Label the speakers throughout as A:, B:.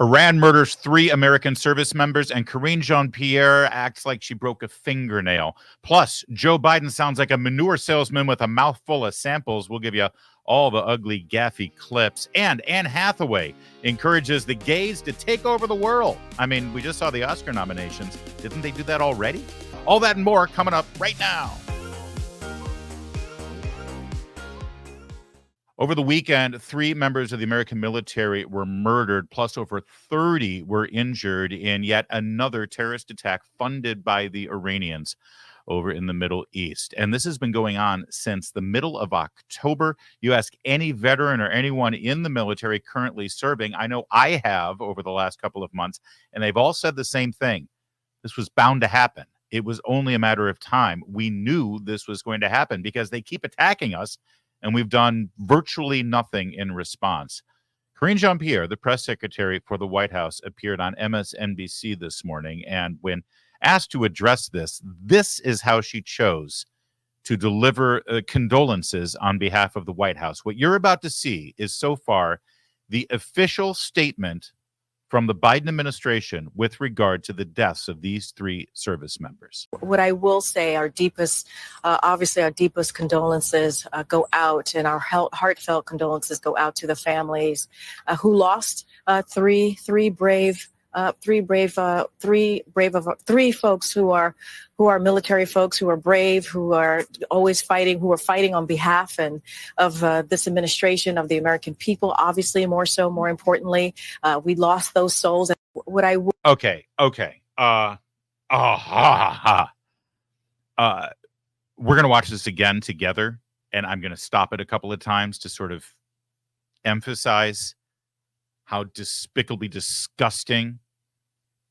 A: Iran murders 3 American service members, and Karine Jean-Pierre acts like she broke a fingernail. Plus, Joe Biden sounds like a manure salesman with a mouthful of samples. We'll give you all the ugly Gaffes clips. And Anne Hathaway encourages the gays to take over the world. I mean, we just saw the Oscar nominations. Didn't they do that already? All that and more coming up right now. Over the weekend, 3 members of the American military were murdered, plus over 30 were injured in yet another terrorist attack funded by the Iranians over in the Middle East. And this has been going on since the middle of October. You ask any veteran or anyone in the military currently serving, I know I have over the last couple of months, and they've all said the same thing. This was bound to happen. It was only a matter of time. We knew this was going to happen because they keep attacking us, and we've done virtually nothing in response. Karine Jean-Pierre, the press secretary for the White House, appeared on MSNBC this morning. And when asked to address this, this is how she chose to deliver condolences on behalf of the White House. What you're about to see is so far the official statement from the Biden administration with regard to the deaths of these 3 service members.
B: What I will say, obviously our deepest condolences go out, and our heartfelt condolences go out to the families who lost three folks who are military folks, who are brave, who are always fighting, who are fighting on behalf of this administration, of the American people. Obviously, more importantly, we lost those souls.
A: Okay. We're going to watch this again together, and I'm going to stop it a couple of times to sort of emphasize how despicably disgusting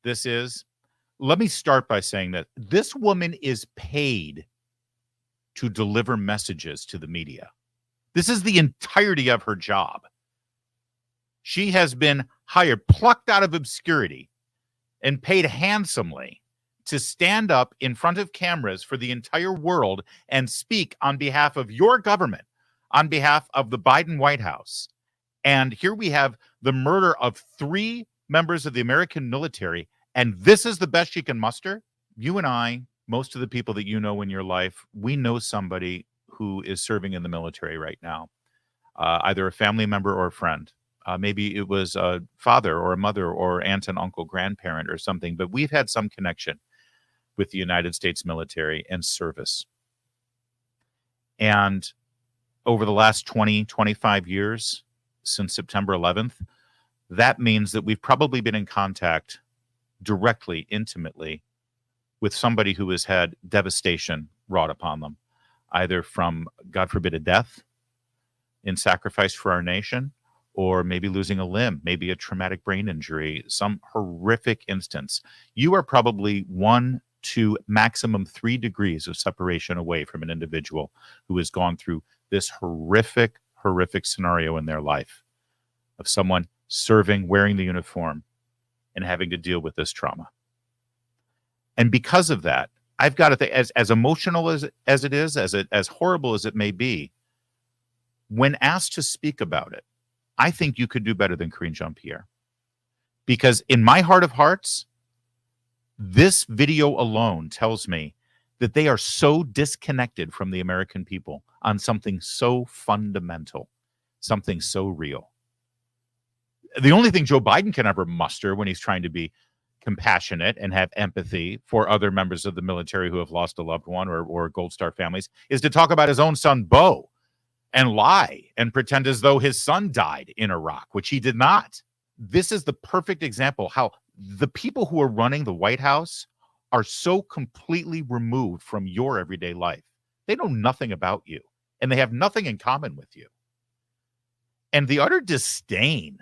A: this is. Let me start by saying that this woman is paid to deliver messages to the media. This is the entirety of her job. She has been hired, plucked out of obscurity, and paid handsomely to stand up in front of cameras for the entire world and speak on behalf of your government, on behalf of the Biden White House. And here we have the murder of 3 members of the American military, and this is the best she can muster? You and I, most of the people that you know in your life, we know somebody who is serving in the military right now, either a family member or a friend. Maybe it was a father or a mother or aunt and uncle, grandparent or something, but we've had some connection with the United States military and service. And over the last 20, 25 years, since September 11th, that means that we've probably been in contact directly, intimately, with somebody who has had devastation wrought upon them, either from, God forbid, a death in sacrifice for our nation, or maybe losing a limb, maybe a traumatic brain injury, some horrific instance. You are probably 1 to maximum 3 degrees of separation away from an individual who has gone through this horrific scenario in their life of someone serving, wearing the uniform, and having to deal with this trauma. And because of that, I've got to think, as emotional as it is, as horrible as it may be, when asked to speak about it, I think you could do better than Karine Jean-Pierre. Because in my heart of hearts, this video alone tells me that they are so disconnected from the American people on something so fundamental, something so real. The only thing Joe Biden can ever muster when he's trying to be compassionate and have empathy for other members of the military who have lost a loved one or Gold Star families is to talk about his own son, Beau, and lie and pretend as though his son died in Iraq, which he did not. This is the perfect example how the people who are running the White House are so completely removed from your everyday life. They know nothing about you, and they have nothing in common with you. And the utter disdain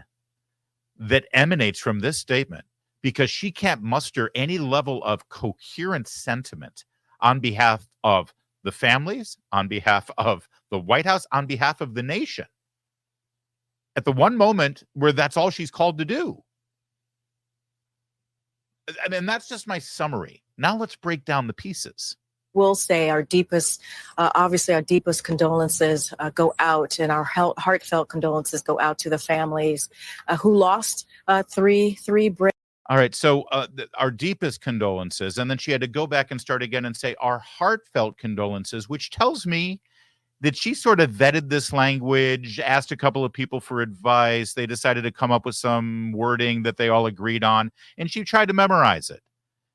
A: that emanates from this statement, because she can't muster any level of coherent sentiment on behalf of the families, on behalf of the White House, on behalf of the nation, at the one moment where that's all she's called to do. And that's just my summary. Now let's break down the pieces.
B: Will say our deepest, obviously our deepest condolences go out, and our heartfelt condolences go out to the families who lost three brave.
A: All right. So our deepest condolences. And then she had to go back and start again and say our heartfelt condolences, which tells me that she sort of vetted this language, asked a couple of people for advice. They decided to come up with some wording that they all agreed on, and she tried to memorize it.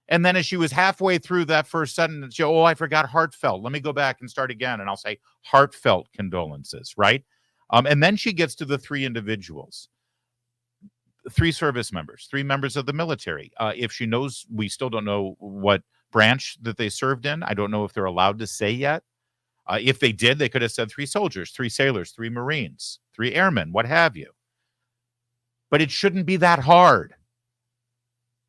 A: And then as she was halfway through that first sentence, she, I forgot heartfelt. Let me go back and start again. And I'll say heartfelt condolences, right? And then she gets to the three individuals, three service members, three members of the military. If she knows, we still don't know what branch that they served in. I don't know if they're allowed to say yet. If they did, they could have said three soldiers, three sailors, three Marines, three airmen, what have you. But it shouldn't be that hard.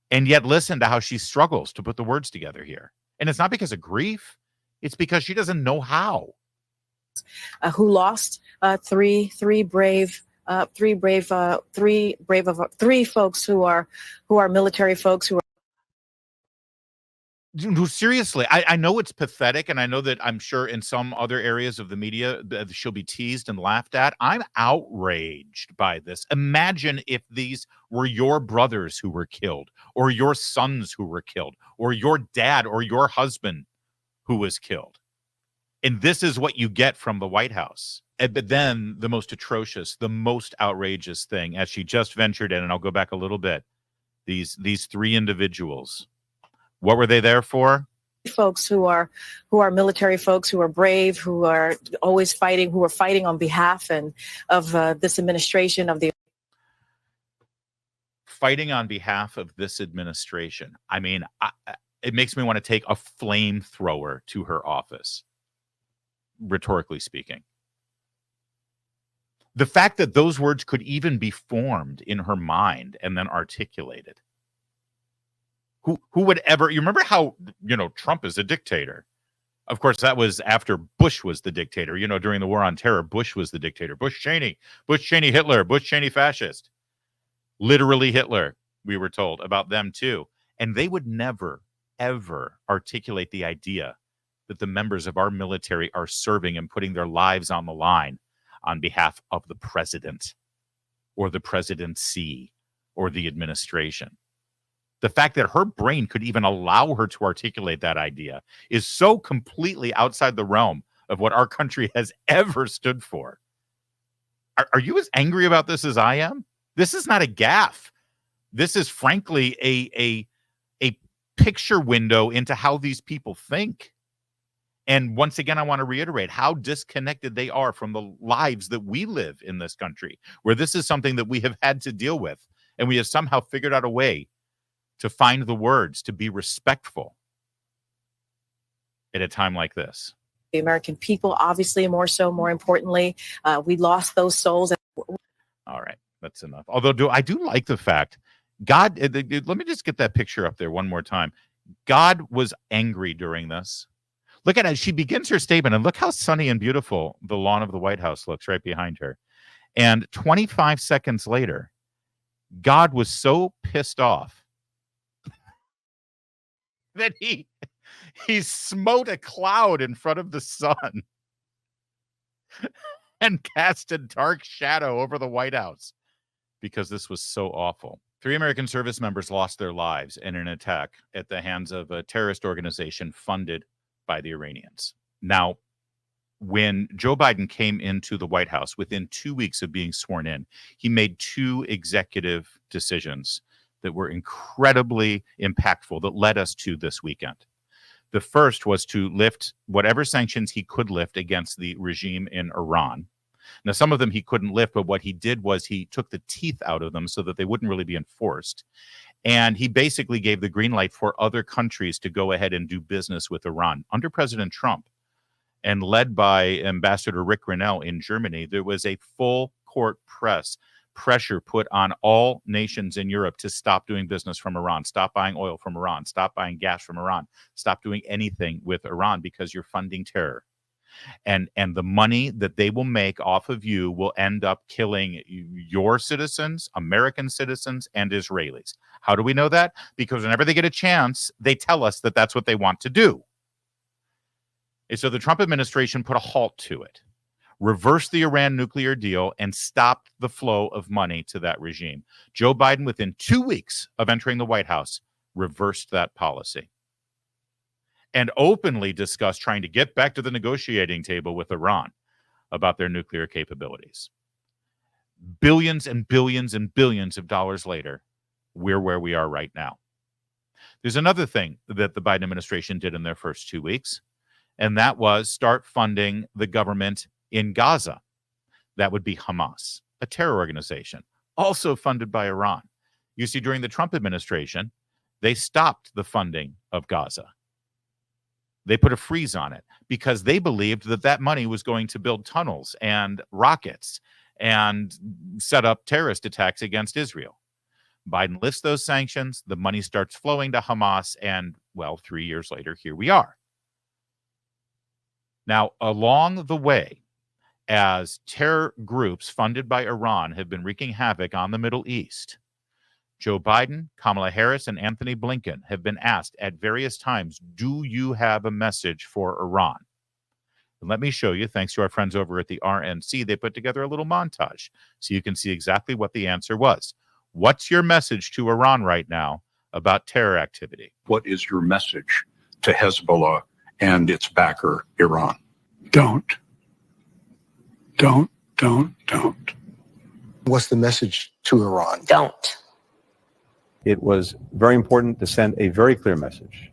A: And yet listen to how she struggles to put the words together here. And it's not because of grief. It's because she doesn't know how.
B: Who lost three folks who are military folks who are.
A: Seriously, I know it's pathetic, and I know that I'm sure in some other areas of the media she'll be teased and laughed at. I'm outraged by this. Imagine if these were your brothers who were killed, or your sons who were killed, or your dad or your husband who was killed. And this is what you get from the White House. But then the most atrocious, the most outrageous thing, as she just ventured in, and I'll go back a little bit, these three individuals. What were they there for?
B: Folks who are military folks who are brave, who are always fighting, who are fighting on behalf of this administration, of the
A: fighting on behalf of this administration. I mean, it makes me want to take a flamethrower to her office, rhetorically speaking. The fact that those words could even be formed in her mind and then articulated. Who would ever, you remember how, Trump is a dictator. Of course, that was after Bush was the dictator. During the war on terror, Bush was the dictator. Bush Cheney, Hitler, Bush Cheney fascist. Literally Hitler, we were told about them too. And they would never, ever articulate the idea that the members of our military are serving and putting their lives on the line on behalf of the president or the presidency or the administration. The fact that her brain could even allow her to articulate that idea is so completely outside the realm of what our country has ever stood for. Are you as angry about this as I am? This is not a gaffe. This is frankly a picture window into how these people think. And once again, I want to reiterate how disconnected they are from the lives that we live in this country, where this is something that we have had to deal with. And we have somehow figured out a way to find the words to be respectful at a time like this.
B: The American people, obviously, more importantly, we lost those souls.
A: All right, that's enough. Although I do like the fact God, let me just get that picture up there one more time. God was angry during this. Look at it. She begins her statement, and look how sunny and beautiful the lawn of the White House looks right behind her. And 25 seconds later, God was so pissed off that he smote a cloud in front of the sun and cast a dark shadow over the White House because this was so awful. 3 American service members lost their lives in an attack at the hands of a terrorist organization funded by the Iranians. Now, when Joe Biden came into the White House within 2 weeks of being sworn in, he made 2 executive decisions that were incredibly impactful that led us to this weekend. The first was to lift whatever sanctions he could lift against the regime in Iran. Now, some of them he couldn't lift, but what he did was he took the teeth out of them so that they wouldn't really be enforced. And he basically gave the green light for other countries to go ahead and do business with Iran. Under President Trump and led by Ambassador Rick Grinnell in Germany, there was a full court pressure put on all nations in Europe to stop doing business from Iran, stop buying oil from Iran, stop buying gas from Iran, stop doing anything with Iran because you're funding terror. And the money that they will make off of you will end up killing your citizens, American citizens, and Israelis. How do we know that? Because whenever they get a chance, they tell us that that's what they want to do. And so the Trump administration put a halt to it, reversed the Iran nuclear deal, and stopped the flow of money to that regime. Joe Biden, within 2 weeks of entering the White House, reversed that policy and openly discussed trying to get back to the negotiating table with Iran about their nuclear capabilities. Billions and billions and billions of dollars later, we're where we are right now. There's another thing that the Biden administration did in their first 2 weeks, and that was start funding the government in Gaza. That would be Hamas, a terror organization, also funded by Iran. You see, during the Trump administration, they stopped the funding of Gaza. They put a freeze on it because they believed that that money was going to build tunnels and rockets and set up terrorist attacks against Israel. Biden lifts those sanctions, the money starts flowing to Hamas, and, well, 3 years later, here we are. Now, along the way, as terror groups funded by Iran have been wreaking havoc on the Middle East, Joe Biden, Kamala Harris, and Anthony Blinken have been asked at various times, do you have a message for Iran? And let me show you, thanks to our friends over at the RNC, they put together a little montage so you can see exactly what the answer was. What's your message to Iran right now about terror activity?
C: What is your message to Hezbollah and its backer, Iran?
D: Don't.
E: What's the message to Iran?
F: Don't.
G: It was very important to send a very clear message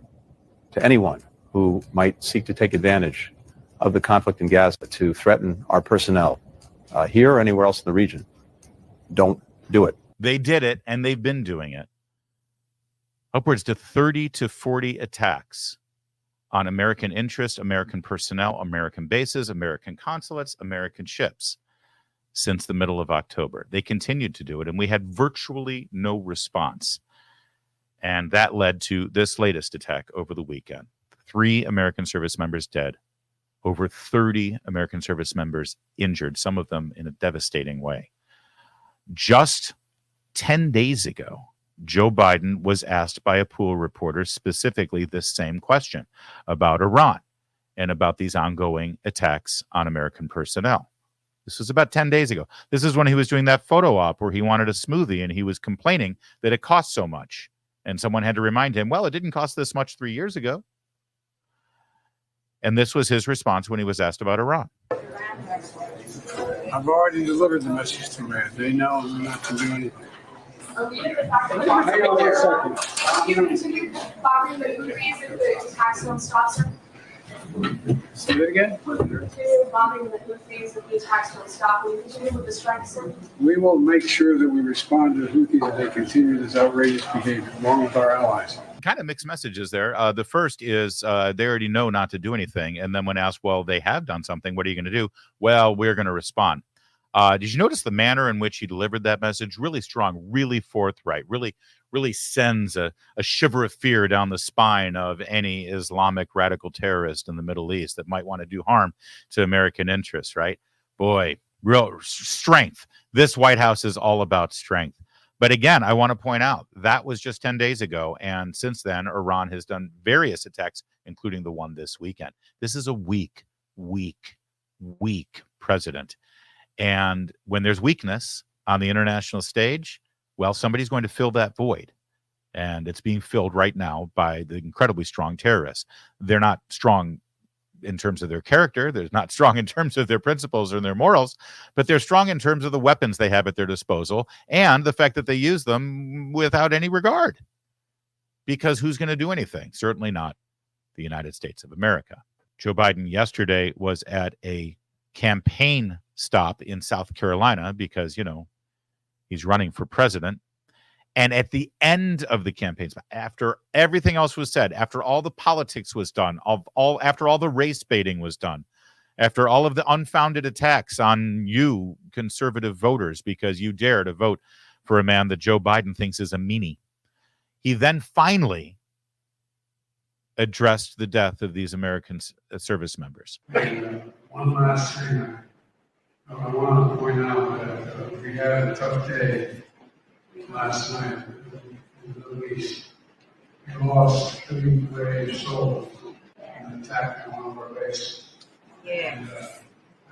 G: to anyone who might seek to take advantage of the conflict in Gaza to threaten our personnel here or anywhere else in the region. Don't do it.
A: They did it, and they've been doing it. Upwards to 30 to 40 attacks on American interests, American personnel, American bases, American consulates, American ships since the middle of October. They continued to do it, and we had virtually no response. And that led to this latest attack over the weekend. 3 American service members dead, over 30 American service members injured, some of them in a devastating way. Just 10 days ago, Joe Biden was asked by a pool reporter specifically this same question about Iran and about these ongoing attacks on American personnel. This was about 10 days ago. This is when he was doing that photo op where he wanted a smoothie and he was complaining that it cost so much. And someone had to remind him, well, it didn't cost this much 3 years ago. And this was his response when he was asked about Iran.
D: I've already delivered the message to Iran. They know not to do anything.
H: Say
D: that again? We will make sure that we respond to the Houthis if they continue this outrageous behavior, along with our allies.
A: Kind of mixed messages there. The first is they already know not to do anything. And then when asked, well, they have done something, what are you going to do? Well, we're going to respond. Did you notice the manner in which he delivered that message? Really strong, really forthright, really sends a shiver of fear down the spine of any Islamic radical terrorist in the Middle East that might want to do harm to American interests, right? Boy, real strength. This White House is all about strength. But again, I want to point out that was just 10 days ago. And since then, Iran has done various attacks, including the one this weekend. This is a weak president. And when there's weakness on the international stage, well, somebody's going to fill that void. And it's being filled right now by the incredibly strong terrorists. They're not strong in terms of their character. They're not strong in terms of their principles or their morals, but they're strong in terms of the weapons they have at their disposal and the fact that they use them without any regard. Because who's going to do anything? Certainly not the United States of America. Joe Biden yesterday was at a campaign stop in South Carolina because, he's running for president. And at the end of the campaign, after everything else was said, after all the politics was done, after all the race baiting was done, after all of the unfounded attacks on you conservative voters because you dare to vote for a man that Joe Biden thinks is a meanie, he then finally addressed the death of these American service members.
D: One last thing. I want to point out that we had a tough day last night in the Middle East. We lost 3 brave souls. and attacked one of our bases. Yeah. And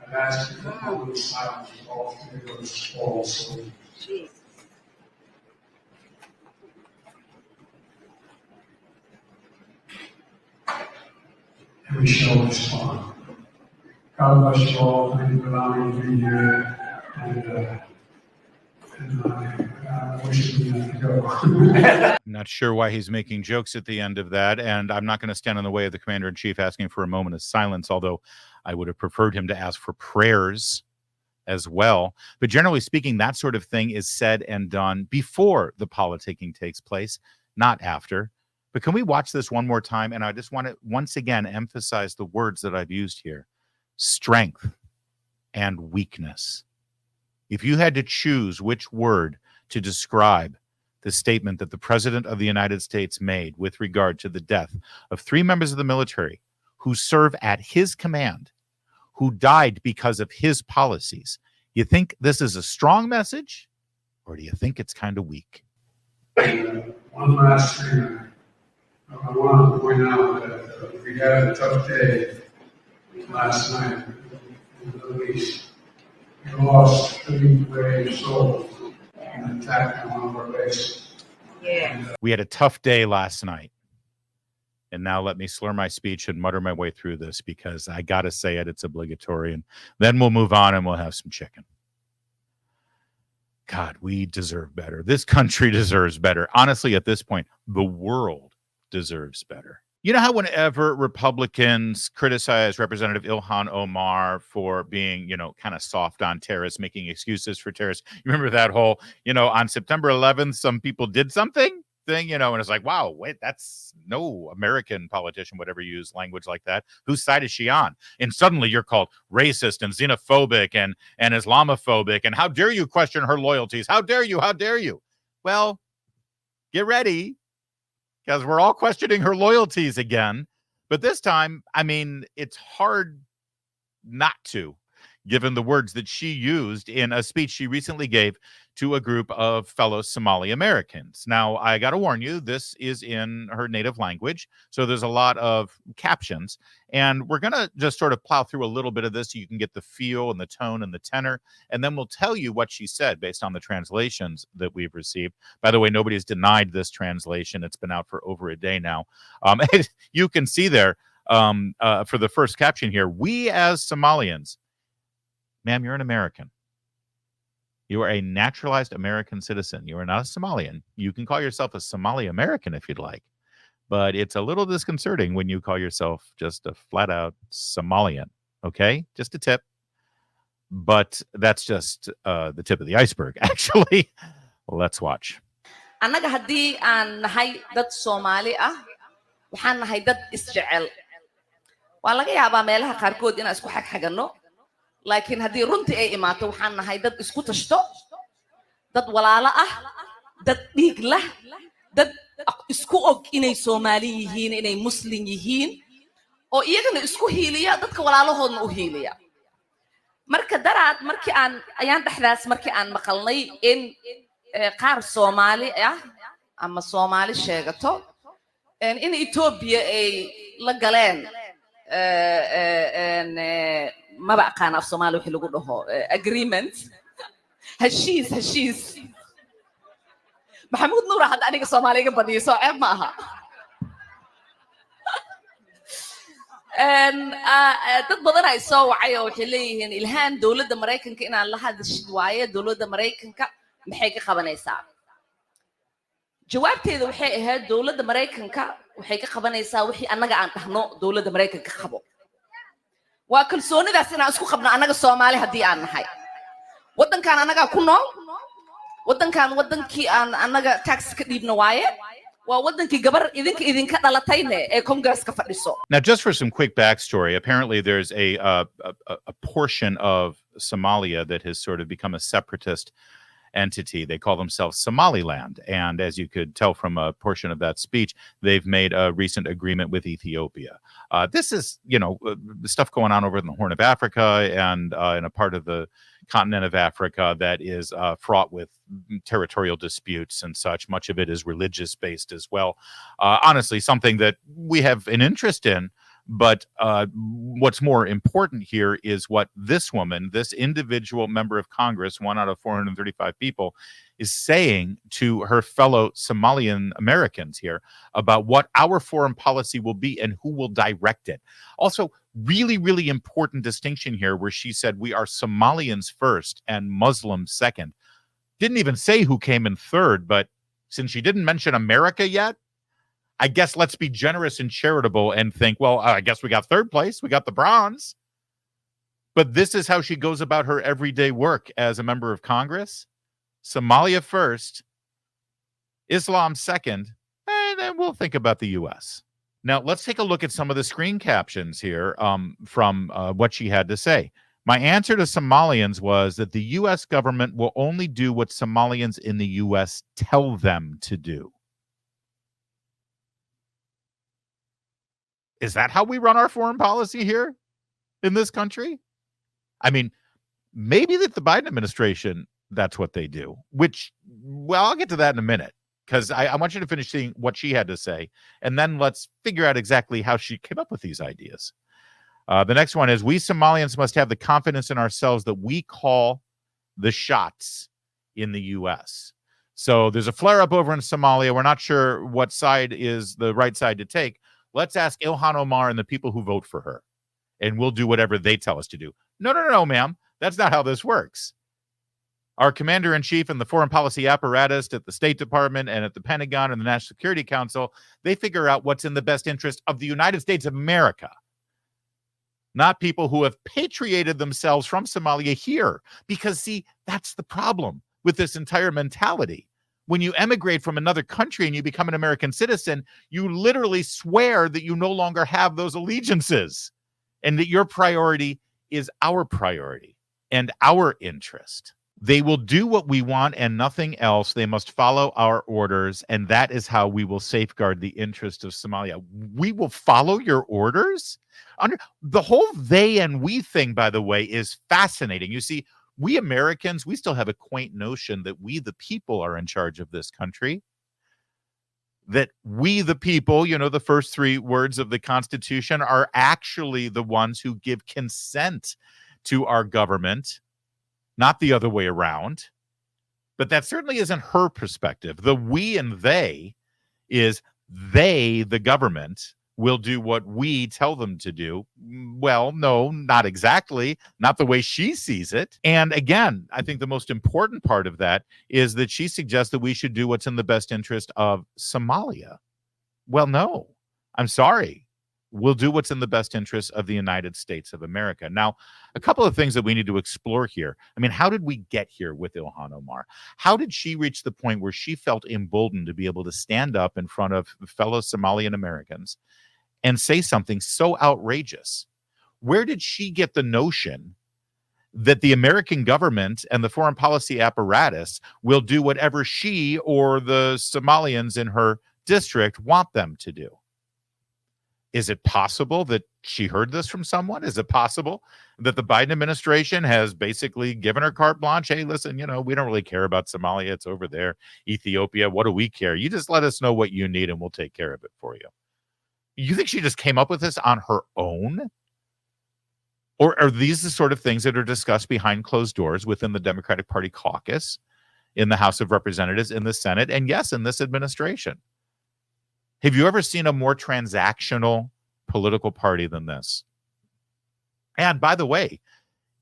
D: I've asked you to hold the silence with all three of those fallen soldiers. Jeez. And we shall respond. God bless you all. Thank you for allowing me to be here. And I wish we had to go.
A: I'm not sure why he's making jokes at the end of that, and I'm not going to stand in the way of the commander-in-chief asking for a moment of silence, although I would have preferred him to ask for prayers as well. But generally speaking, that sort of thing is said and done before the politicking takes place, not after. But can we watch this one more time? And I just want to once again emphasize the words that I've used here: strength and weakness. If you had to choose which word to describe the statement that the President of the United States made with regard to the death of 3 members of the military who serve at his command, who died because of his policies, you think this is a strong message, or do you think it's kind of weak?
D: One last thing. I want to point out that we had a tough day last night in the Middle East. We lost 3 brave souls in an attack on one of our bases. Yeah.
A: We had a tough day last night. And now let me slur my speech and mutter my way through this, because I got to say it, it's obligatory. And then we'll move on and we'll have some chicken. God, we deserve better. This country deserves better. Honestly, at this point, the world deserves better. You know how whenever Republicans criticize Representative Ilhan Omar for being, kind of soft on terrorists, making excuses for terrorists, you remember that whole, on September 11th, some people did something thing, and it's like, wow, wait, that's no American politician would ever use language like that. Whose side is she on? And suddenly you're called racist and xenophobic and Islamophobic. And how dare you question her loyalties? How dare you? How dare you? Well, get ready, because we're all questioning her loyalties again. But this time, it's hard not to, given the words that she used in a speech she recently gave to a group of fellow Somali Americans. Now, I got to warn you, this is in her native language, so there's a lot of captions. And we're going to just sort of plow through a little bit of this so you can get the feel and the tone and the tenor. And then we'll tell you what she said based on the translations that we've received. By the way, nobody's denied this translation. It's been out for over a day now. You can see there for the first caption here, "We as Somalians." Ma'am, you're an American. You are a naturalized American citizen. You are not a Somalian. You can call yourself a Somali American if you'd like, but it's a little disconcerting when you call yourself just a flat out Somalian. Okay? Just a tip. But that's just the tip of the iceberg, actually. Let's watch.
F: Annaga haddii aan nahay dad Soomaali ah, waxaan nahay dad isjecel. Waa laga yaabaa meelaha qaarkood inaan isku xagxaganno. laakiin haddii runtii ay imaato waxaan nahay dad isku tashto, dad walaalo ah, dad dhiig lah, dad isku og inay Soomaali yihiin, inay Muslim yihiin, oo iyagana isku hiiliya, dadka walaalahoodna u hiiliya. marka daraad markii ayaan dhexdaas markii aan maqalnay in qaar Soomaali ah ama Soomaali sheegato in Ethiopia ay la galeen ما بقى كان في صومالي وحي لغو دهو agreement هشيس محمود نور هذا أنيق صومالي قبضي سو عيب معها dad badan ay soo wacay oo waxay leeyihiin ilhaan dawladda Mareykanka inaan la hadashid waaye dawladda Mareykanka maxay ka qabanaysaa jawaabteedu waxay ahayd dawladda Mareykanka waxay ka qabanaysaa wixii annaga aan dhahno dawladda Mareykanka qabo waa kalsoonidaas inaan isku qabno annaga Soomaali haddii aan nahay wadankan annaga ku nool wadankan wadankii aan annaga tax ka dhiibno waaye
A: Now, just for some quick backstory, apparently there's a portion of Somalia that has sort of become a separatist entity. They call themselves Somaliland. And as you could tell from a portion of that speech, they've made a recent agreement with Ethiopia. This is, stuff going on over in the Horn of Africa and in a part of the continent of Africa that is fraught with territorial disputes and such. Much of it is religious based as well. Honestly, something that we have an interest in, But what's more important here is what this woman, this individual member of Congress, 1 out of 435 people, is saying to her fellow Somalian Americans here about what our foreign policy will be and who will direct it. Also, really, really important distinction here where she said we are Somalians first and Muslims second. Didn't even say who came in third, but since she didn't mention America yet, I guess let's be generous and charitable and think, well, I guess we got third place. We got the bronze. But this is how she goes about her everyday work as a member of Congress. Somalia first, Islam second, and then we'll think about the U.S. Now, let's take a look at some of the screen captions here from what she had to say. My answer to Somalians was that the U.S. government will only do what Somalians in the U.S. tell them to do. Is that how we run our foreign policy here in this country? I mean, maybe that the Biden administration, that's what they do, which, well, I'll get to that in a minute because I want you to finish seeing what she had to say, and then let's figure out exactly how she came up with these ideas. The next one is, we Somalians must have the confidence in ourselves that we call the shots in the U.S. So there's a flare-up over in Somalia. We're not sure what side is the right side to take. Let's ask Ilhan Omar and the people who vote for her, and we'll do whatever they tell us to do. No, ma'am. That's not how this works. Our commander-in-chief and the foreign policy apparatus at the State Department and at the Pentagon and the National Security Council, they figure out what's in the best interest of the United States of America, not people who have patriated themselves from Somalia here. Because, see, that's the problem with this entire mentality. When you emigrate from another country and you become an American citizen, you literally swear that you no longer have those allegiances and that your priority is our priority and our interest. They will do what we want and nothing else. They must follow our orders, and that is how we will safeguard the interest of Somalia. We will follow your orders? The whole they and we thing, by the way, is fascinating. You see, we Americans, we still have a quaint notion that we, the people, are in charge of this country. That we, the people, you know, the first 3 words of the Constitution, are actually the ones who give consent to our government, not the other way around. But that certainly isn't her perspective. The we and they is they, the government, will do what we tell them to do. Well, no, not exactly. Not the way she sees it. And again, I think the most important part of that is that she suggests that we should do what's in the best interest of Somalia. Well, no, I'm sorry. We'll do what's in the best interest of the United States of America. Now, a couple of things that we need to explore here. I mean, how did we get here with Ilhan Omar? How did she reach the point where she felt emboldened to be able to stand up in front of fellow Somalian Americans and say something so outrageous? Where did she get the notion that the American government and the foreign policy apparatus will do whatever she or the Somalians in her district want them to do? Is it possible that she heard this from someone? Is it possible that the Biden administration has basically given her carte blanche? Hey, listen, you know, we don't really care about Somalia. It's over there. Ethiopia, what do we care? You just let us know what you need and we'll take care of it for you. You think she just came up with this on her own? Or are these the sort of things that are discussed behind closed doors within the Democratic Party caucus, in the House of Representatives, in the Senate, and yes, in this administration? Have you ever seen a more transactional political party than this? And by the way,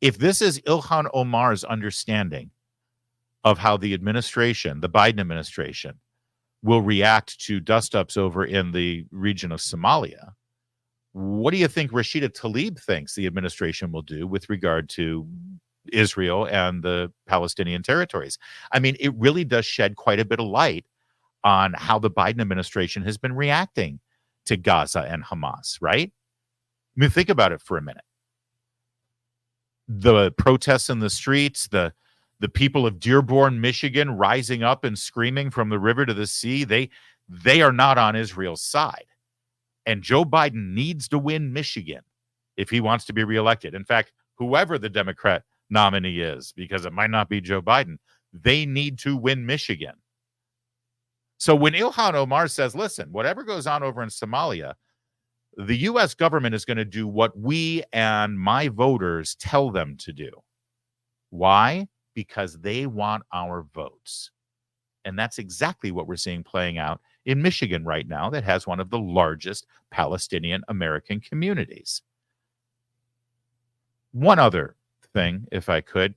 A: if this is Ilhan Omar's understanding of how the administration, the Biden administration, will react to dust-ups over in the region of Somalia, what do you think Rashida Tlaib thinks the administration will do with regard to Israel and the Palestinian territories? I mean, it really does shed quite a bit of light on how the Biden administration has been reacting to Gaza and Hamas, right? I mean, think about it for a minute. The protests in the streets, the people of Dearborn, Michigan, rising up and screaming from the river to the sea, they are not on Israel's side. And Joe Biden needs to win Michigan if he wants to be reelected. In fact, whoever the Democrat nominee is, because it might not be Joe Biden, they need to win Michigan. So when Ilhan Omar says, listen, whatever goes on over in Somalia, the U.S. government is going to do what we and my voters tell them to do. Why? Because they want our votes. And that's exactly what we're seeing playing out in Michigan right now, that has one of the largest Palestinian American communities. One other thing, if I could,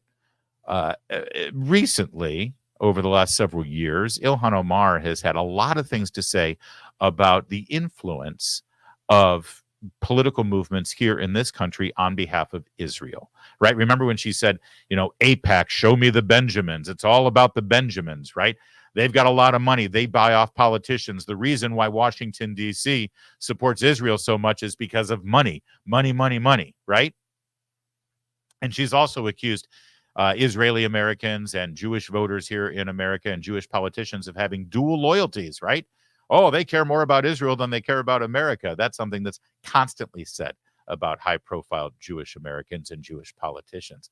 A: recently, over the last several years, Ilhan Omar has had a lot of things to say about the influence of political movements here in this country on behalf of Israel, right? Remember when she said, AIPAC, show me the Benjamins. It's all about the Benjamins, right? They've got a lot of money. They buy off politicians. The reason why Washington, D.C. supports Israel so much is because of money, right? And she's also accused Israeli Americans and Jewish voters here in America and Jewish politicians of having dual loyalties, right? Oh, they care more about Israel than they care about America. That's something that's constantly said about high-profile Jewish Americans and Jewish politicians.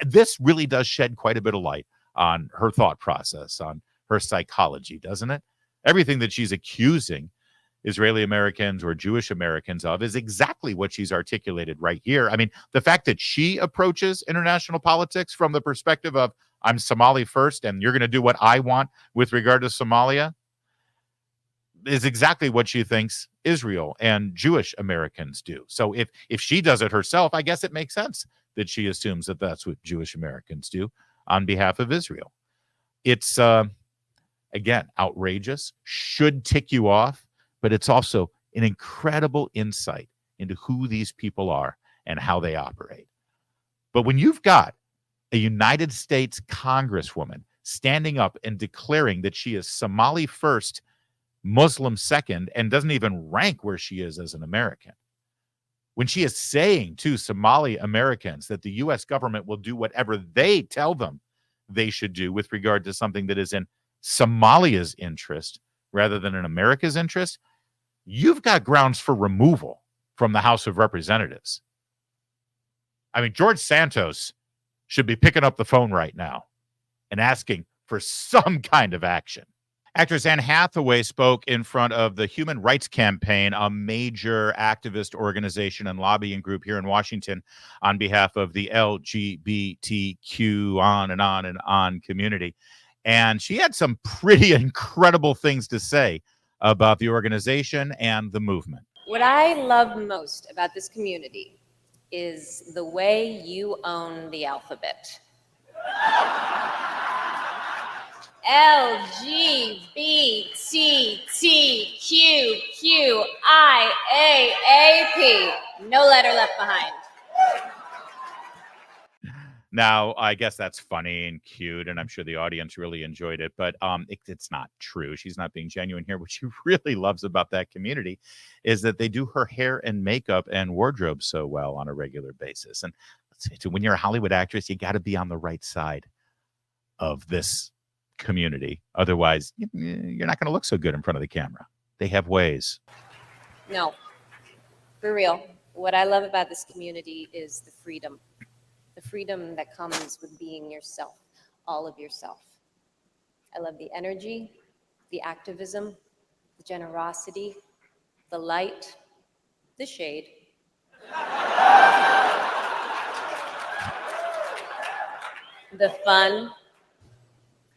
A: This really does shed quite a bit of light on her thought process, on her psychology, doesn't it? Everything that she's accusing Israeli Americans or Jewish Americans of is exactly what she's articulated right here. I mean, the fact that she approaches international politics from the perspective of, I'm Somali first, and you're going to do what I want with regard to Somalia, is exactly what she thinks Israel and Jewish Americans do. So if she does it herself, I guess it makes sense that she assumes that that's what Jewish Americans do on behalf of Israel. It's, again, outrageous, should tick you off, but it's also an incredible insight into who these people are and how they operate. But when you've got a United States Congresswoman standing up and declaring that she is Somali first, Muslim second, and doesn't even rank where she is as an American, when she is saying to Somali Americans that the U.S. government will do whatever they tell them they should do with regard to something that is in Somalia's interest rather than in America's interest, you've got grounds for removal from the House of Representatives. I mean, George Santos should be picking up the phone right now and asking for some kind of action. Actress Anne Hathaway spoke in front of the Human Rights Campaign, a major activist organization and lobbying group here in Washington on behalf of the LGBTQ on and on community. And she had some pretty incredible things to say about the organization and the movement.
H: What I love most about this community is the way you own the alphabet. LGBTQAI. No letter left behind.
A: Now, I guess that's funny and cute, and I'm sure the audience really enjoyed it, but it's not true. She's not being genuine here. What she really loves about that community is that they do her hair and makeup and wardrobe so well on a regular basis. And when you're a Hollywood actress, you got to be on the right side of this community. Otherwise, you're not going to look so good in front of the camera. They have ways.
H: No, for real. What I love about this community is the freedom. The freedom that comes with being yourself, all of yourself. I love the energy, the activism, the generosity, the light, the shade. The fun.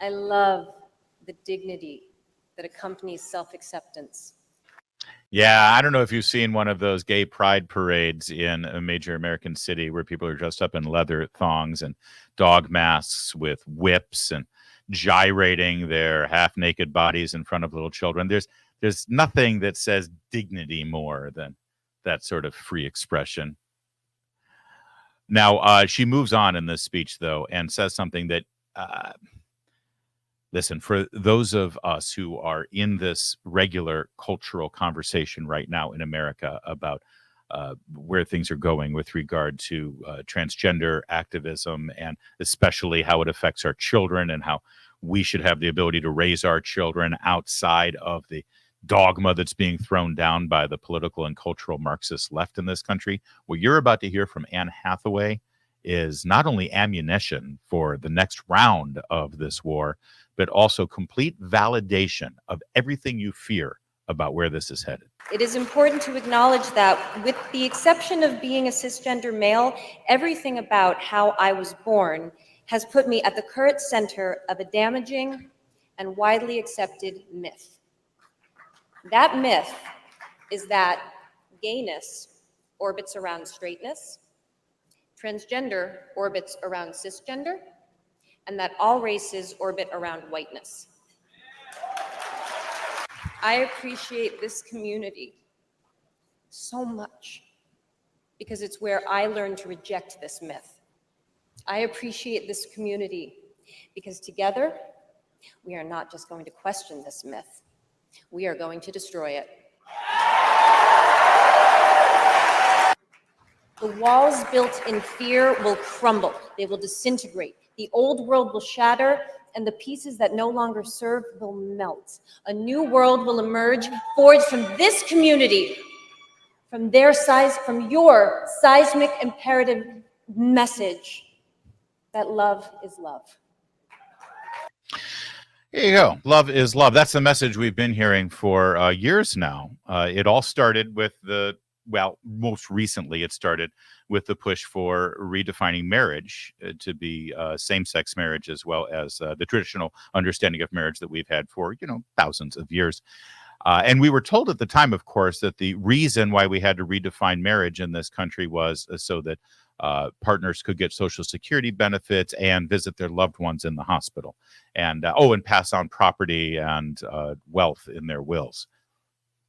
H: I love the dignity that accompanies self-acceptance.
A: Yeah, I don't know if you've seen one of those gay pride parades in a major American city where people are dressed up in leather thongs and dog masks with whips and gyrating their half-naked bodies in front of little children. There's nothing that says dignity more than that sort of free expression. Now, she moves on in this speech, though, and says something that listen, for those of us who are in this regular cultural conversation right now in America about where things are going with regard to transgender activism, and especially how it affects our children and how we should have the ability to raise our children outside of the dogma that's being thrown down by the political and cultural Marxist left in this country. What you're about to hear from Anne Hathaway is not only ammunition for the next round of this war, but also complete validation of everything you fear about where this is headed.
H: It is important to acknowledge that, with the exception of being a cisgender male, everything about how I was born has put me at the current center of a damaging and widely accepted myth. That myth is that gayness orbits around straightness, transgender orbits around cisgender, and that all races orbit around whiteness. I appreciate this community so much because it's where I learned to reject this myth. I appreciate this community because together, we are not just going to question this myth, we are going to destroy it. The walls built in fear will crumble, they will disintegrate. The old world will shatter, and the pieces that no longer serve will melt. A new world will emerge, forged from this community, from your seismic imperative message that love is love.
A: Here you go. Love is love. That's the message we've been hearing for years now. It all started with most recently it started with the push for redefining marriage to be same-sex marriage, as well as the traditional understanding of marriage that we've had for, thousands of years. And we were told at the time, of course, that the reason why we had to redefine marriage in this country was so that partners could get Social Security benefits and visit their loved ones in the hospital, and pass on property and wealth in their wills.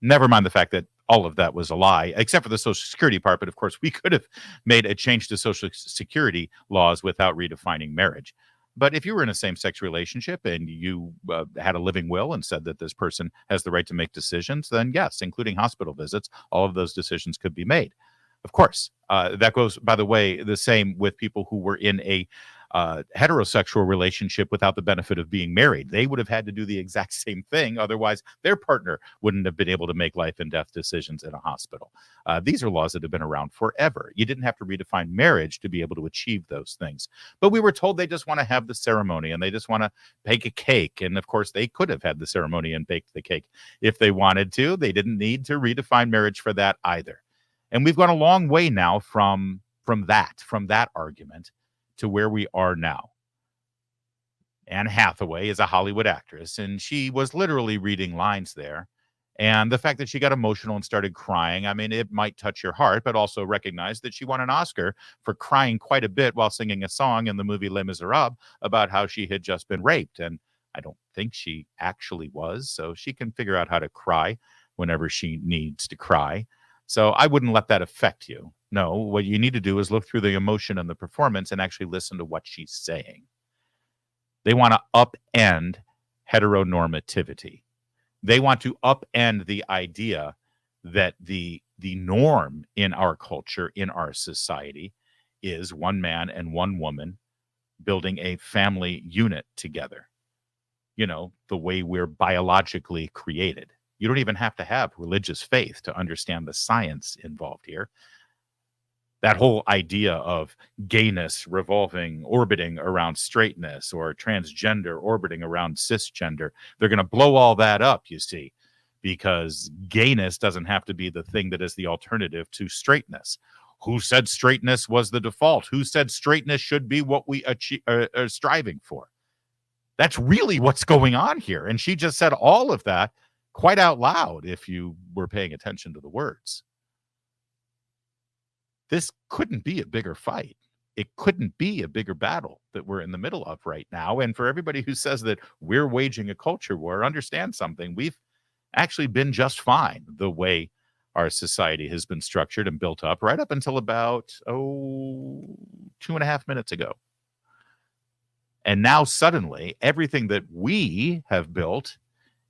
A: Never mind the fact that all of that was a lie, except for the Social Security part. But of course, we could have made a change to Social Security laws without redefining marriage. But if you were in a same-sex relationship and you had a living will and said that this person has the right to make decisions, then yes, including hospital visits, all of those decisions could be made. Of course, that goes, by the way, the same with people who were in a heterosexual relationship without the benefit of being married. They would have had to do the exact same thing. Otherwise, their partner wouldn't have been able to make life and death decisions in a hospital. These are laws that have been around forever. You didn't have to redefine marriage to be able to achieve those things. But we were told they just want to have the ceremony and they just want to bake a cake. And of course, they could have had the ceremony and baked the cake if they wanted to. They didn't need to redefine marriage for that either. And we've gone a long way now from that argument to where we are now. Anne Hathaway is a Hollywood actress, and she was literally reading lines there. And the fact that she got emotional and started crying, I mean, it might touch your heart, but also recognize that she won an Oscar for crying quite a bit while singing a song in the movie Les Miserables about how she had just been raped. And I don't think she actually was, so she can figure out how to cry whenever she needs to cry. So I wouldn't let that affect you. No, what you need to do is look through the emotion and the performance and actually listen to what she's saying. They want to upend heteronormativity. They want to upend the idea that the norm in our culture, in our society, is one man and one woman building a family unit together. The way we're biologically created. You don't even have to have religious faith to understand the science involved here. That whole idea of gayness orbiting around straightness, or transgender orbiting around cisgender, they're going to blow all that up, you see, because gayness doesn't have to be the thing that is the alternative to straightness. Who said straightness was the default? Who said straightness should be what we are striving for? That's really what's going on here. And she just said all of that quite out loud, if you were paying attention to the words. This couldn't be a bigger fight. It couldn't be a bigger battle that we're in the middle of right now. And for everybody who says that we're waging a culture war, understand something. We've actually been just fine the way our society has been structured and built up right up until about, 2.5 minutes ago. And now suddenly everything that we have built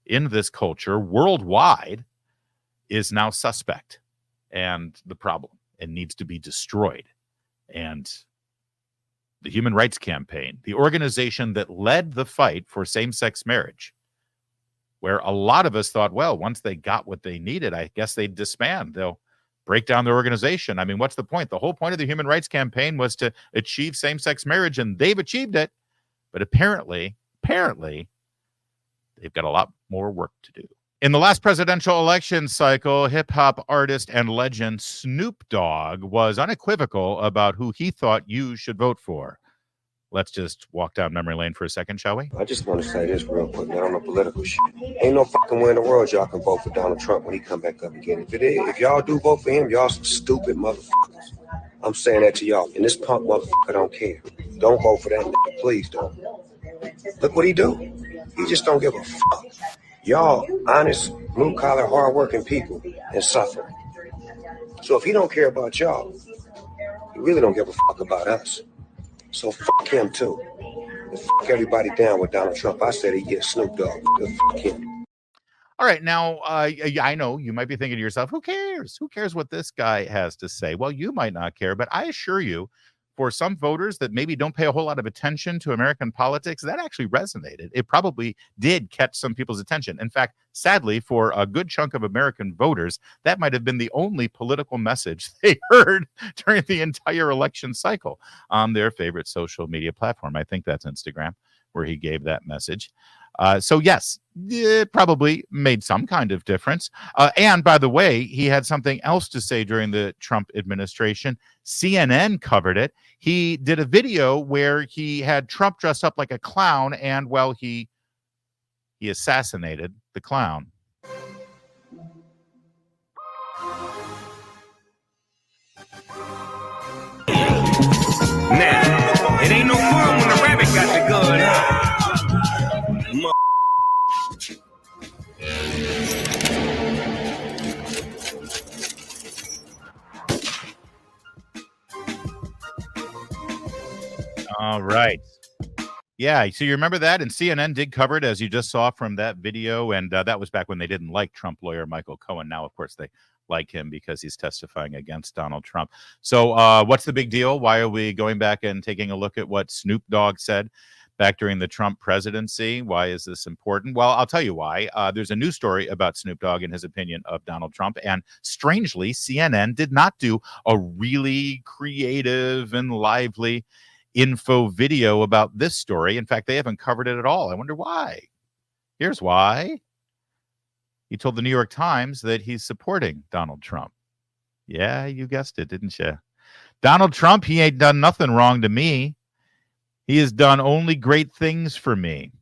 A: in this culture worldwide is now suspect and the problem and needs to be destroyed. And the Human Rights Campaign, the organization that led the fight for same-sex marriage, where a lot of us thought, well, once they got what they needed, I guess they'd disband. They'll break down their organization. I mean, what's the point? The whole point of the Human Rights Campaign was to achieve same-sex marriage, and they've achieved it. But apparently, they've got a lot more work to do. In the last presidential election cycle, hip-hop artist and legend Snoop Dogg was unequivocal about who he thought you should vote for. Let's just walk down memory lane for a second, shall we?
I: I just want to say this real quick, man, on the political shit. Ain't no fucking way in the world y'all can vote for Donald Trump when he come back up again. If y'all do vote for him, y'all some stupid motherfuckers. I'm saying that to y'all. And this punk motherfucker don't care. Don't vote for that nigga, please don't. Look what he do. He just don't give a fuck. Y'all honest, blue-collar, hard-working people and suffer. So if he don't care about y'all, he really don't give a fuck about us. So fuck him too. And fuck everybody down with Donald Trump. I said he get Snoop Dogg. Fuck him.
A: All right, now, I know you might be thinking to yourself, who cares? Who cares what this guy has to say? Well, you might not care, but I assure you, for some voters that maybe don't pay a whole lot of attention to American politics, that actually resonated. It probably did catch some people's attention. In fact, sadly, for a good chunk of American voters, that might have been the only political message they heard during the entire election cycle on their favorite social media platform. I think that's Instagram, where he gave that message. So yes, it probably made some kind of difference. And by the way, he had something else to say during the Trump administration. CNN covered it. He did a video where he had Trump dressed up like a clown, and well, he assassinated the clown.
J: Now, it ain't no fun when the rabbit got the gun.
A: All right. Yeah, so you remember that? And CNN did cover it, as you just saw from that video. And that was back when they didn't like Trump lawyer Michael Cohen. Now, of course, they like him because he's testifying against Donald Trump. So what's the big deal? Why are we going back and taking a look at what Snoop Dogg said back during the Trump presidency? Why is this important? Well, I'll tell you why. There's a news story about Snoop Dogg and his opinion of Donald Trump. And strangely, CNN did not do a really creative and lively info video about this story. In fact, they haven't covered it at all. I wonder why. Here's why. He told the New York Times that he's supporting Donald Trump. Yeah, you guessed it, didn't you? Donald Trump, he ain't done nothing wrong to me. He has done only great things for me.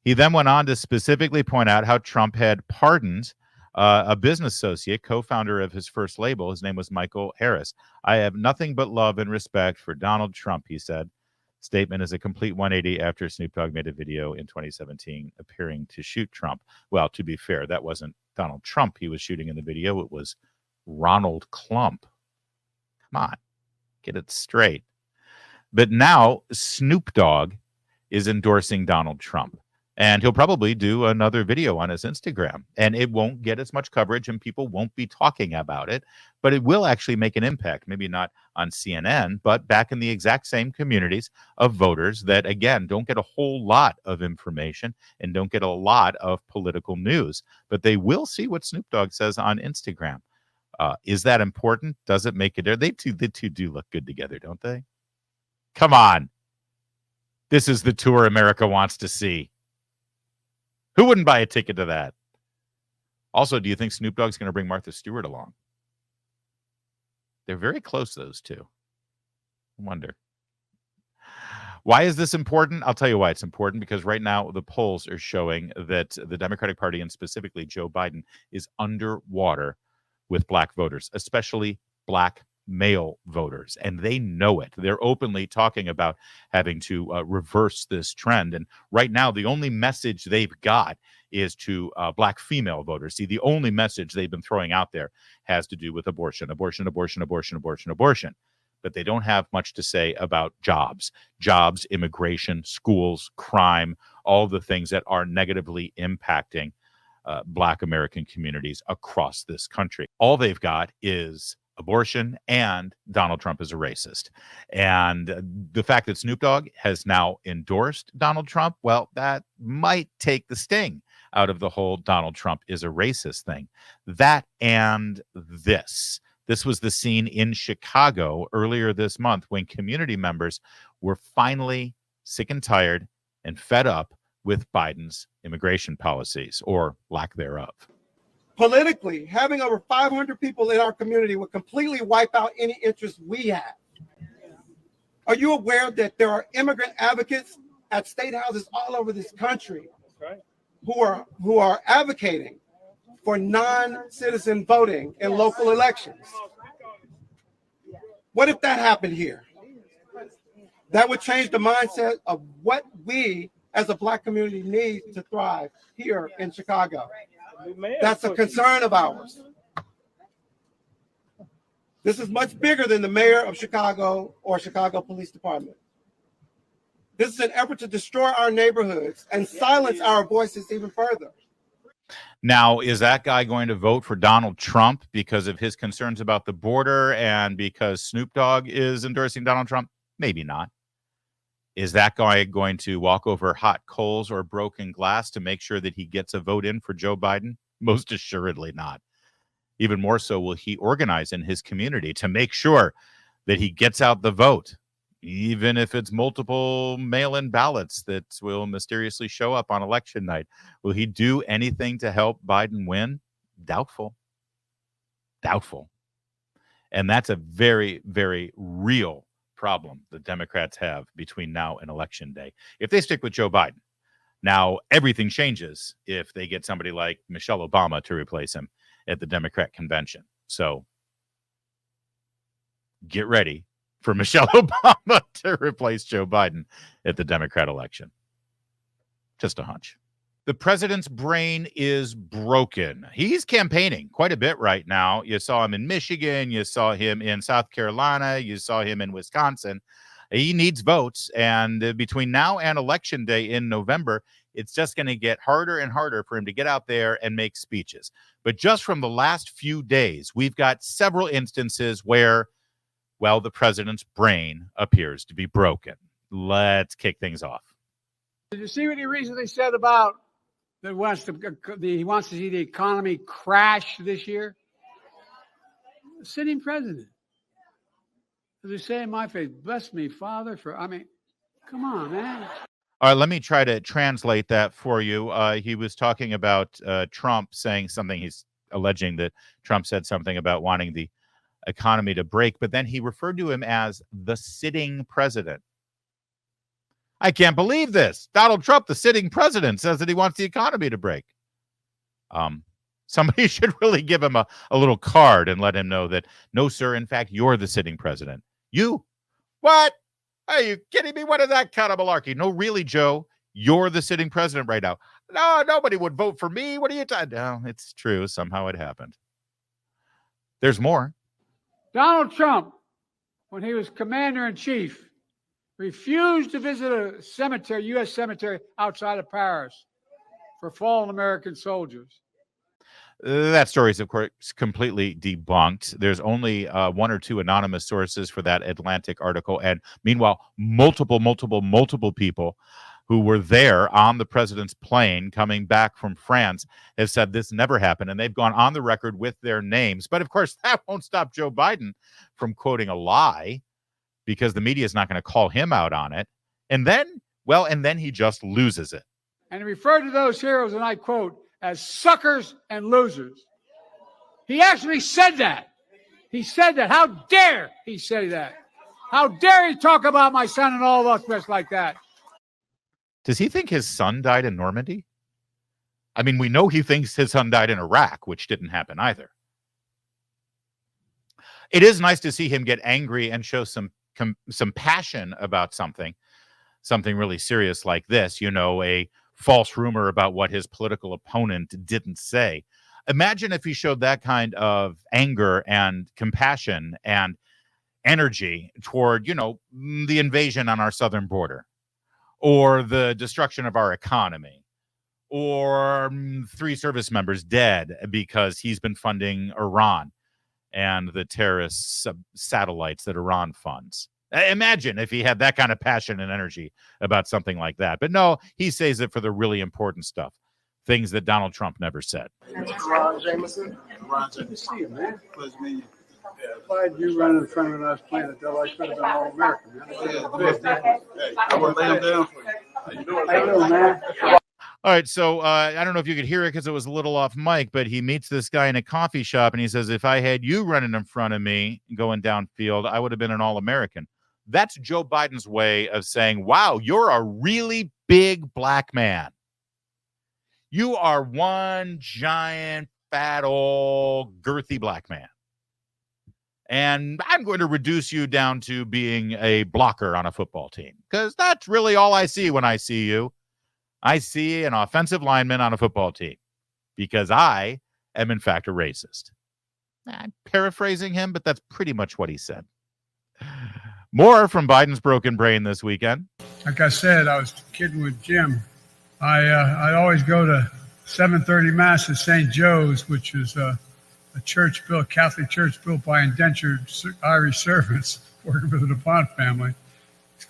A: He then went on to specifically point out how Trump had pardoned a business associate, co-founder of his first label. His name was Michael Harris. I have nothing but love and respect for Donald Trump, he said. Statement is a complete 180 after Snoop Dogg made a video in 2017 appearing to shoot Trump. Well, to be fair, that wasn't Donald Trump he was shooting in the video. It was Ronald Klump. Come on, get it straight. But now Snoop Dogg is endorsing Donald Trump. And he'll probably do another video on his Instagram. And it won't get as much coverage and people won't be talking about it. But it will actually make an impact, maybe not on CNN, but back in the exact same communities of voters that, again, don't get a whole lot of information and don't get a lot of political news. But they will see what Snoop Dogg says on Instagram. Is that important? Does it make it there? The two do look good together, don't they? Come on. This is the tour America wants to see. Who wouldn't buy a ticket to that? Also, do you think Snoop Dogg's going to bring Martha Stewart along? They're very close, those two. I wonder. Why is this important? I'll tell you why it's important, because right now the polls are showing that the Democratic Party, and specifically Joe Biden, is underwater with black voters, especially black male voters, and they know it. They're openly talking about having to reverse this trend. And right now, the only message they've got is to black female voters. See, the only message they've been throwing out there has to do with abortion, abortion, abortion, abortion, abortion, abortion. But they don't have much to say about jobs, immigration, schools, crime, all the things that are negatively impacting black American communities across this country. All they've got is abortion, and Donald Trump is a racist. And the fact that Snoop Dogg has now endorsed Donald Trump, well, that might take the sting out of the whole Donald Trump is a racist thing. That and this. This was the scene in Chicago earlier this month when community members were finally sick and tired and fed up with Biden's immigration policies, or lack thereof.
K: Politically, having over 500 people in our community would completely wipe out any interest we have. Are you aware that there are immigrant advocates at state houses all over this country who are advocating for non-citizen voting in local elections? What if that happened here? That would change the mindset of what we as a Black community need to thrive here in Chicago. That's a concern of ours. This is much bigger than the mayor of Chicago or Chicago Police Department. This is an effort to destroy our neighborhoods and silence our voices even further.
A: Now, is that guy going to vote for Donald Trump because of his concerns about the border and because Snoop Dogg is endorsing Donald Trump? Maybe not. Is that guy going to walk over hot coals or broken glass to make sure that he gets a vote in for Joe Biden? Most assuredly not. Even more so, will he organize in his community to make sure that he gets out the vote, even if it's multiple mail-in ballots that will mysteriously show up on election night? Will he do anything to help Biden win? Doubtful. Doubtful. And that's a very, very real problem the Democrats have between now and election day. If they stick with Joe Biden, now everything changes if they get somebody like Michelle Obama to replace him at the Democrat convention. So get ready for Michelle Obama to replace Joe Biden at the Democrat election. Just a hunch. The president's brain is broken. He's campaigning quite a bit right now. You saw him in Michigan. You saw him in South Carolina. You saw him in Wisconsin. He needs votes. And between now and election day in November, it's just going to get harder and harder for him to get out there and make speeches. But just from the last few days, we've got several instances where, well, the president's brain appears to be broken. Let's kick things off.
L: Did you see what he recently said about that he wants to see the economy crash this year? The sitting president. As they say in my faith, bless me, Father, come on, man.
A: All right, let me try to translate that for you. He was talking about Trump saying something. He's alleging that Trump said something about wanting the economy to break, but then he referred to him as the sitting president. I can't believe this. Donald Trump, the sitting president, says that he wants the economy to break. Somebody should really give him a little card and let him know that, no, sir, in fact, you're the sitting president. You? What? Are you kidding me? What is that kind of malarkey? No, really, Joe, you're the sitting president right now. No, nobody would vote for me. What are you talking? No, it's true. Somehow it happened. There's more.
L: Donald Trump, when he was commander-in-chief, refused to visit a cemetery, U.S. cemetery outside of Paris for fallen American soldiers.
A: That story is, of course, completely debunked. There's only one or two anonymous sources for that Atlantic article. And meanwhile, multiple people who were there on the president's plane coming back from France have said this never happened. And they've gone on the record with their names. But of course, that won't stop Joe Biden from quoting a lie, because the media is not going to call him out on it. And then he just loses it.
L: And he referred to those heroes, and I quote, as suckers and losers. He actually said that. He said that. How dare he say that? How dare he talk about my son and all of us like that?
A: Does he think his son died in Normandy? I mean, we know he thinks his son died in Iraq, which didn't happen either. It is nice to see him get angry and show some passion about something really serious like this, a false rumor about what his political opponent didn't say. Imagine if he showed that kind of anger and compassion and energy toward, the invasion on our southern border, or the destruction of our economy, or 3 service members dead because he's been funding Iran and the terrorist satellites that Iran funds. Imagine if he had that kind of passion and energy about something like that. But no, he says it for the really important stuff, things that Donald Trump never said.
L: Ron Jameson. Ron Jameson. See you, man. Pleasure to meet you. Glad you running in front of us playing it though. I could have been all American. Man.
M: I want to lay him down for you.
L: How you doing, man?
A: All right, so I don't know if you could hear it because it was a little off mic, but he meets this guy in a coffee shop, and he says, if I had you running in front of me going downfield, I would have been an All-American. That's Joe Biden's way of saying, wow, you're a really big black man. You are one giant, fat, old, girthy black man. And I'm going to reduce you down to being a blocker on a football team, because that's really all I see when I see you. I see an offensive lineman on a football team because I am, in fact, a racist. I'm paraphrasing him, but that's pretty much what he said. More from Biden's broken brain this weekend.
L: Like I said, I was kidding with Jim. I always go to 7:30 Mass at St. Joe's, which is a church built, Catholic church built by indentured Irish servants working for the DuPont family. It's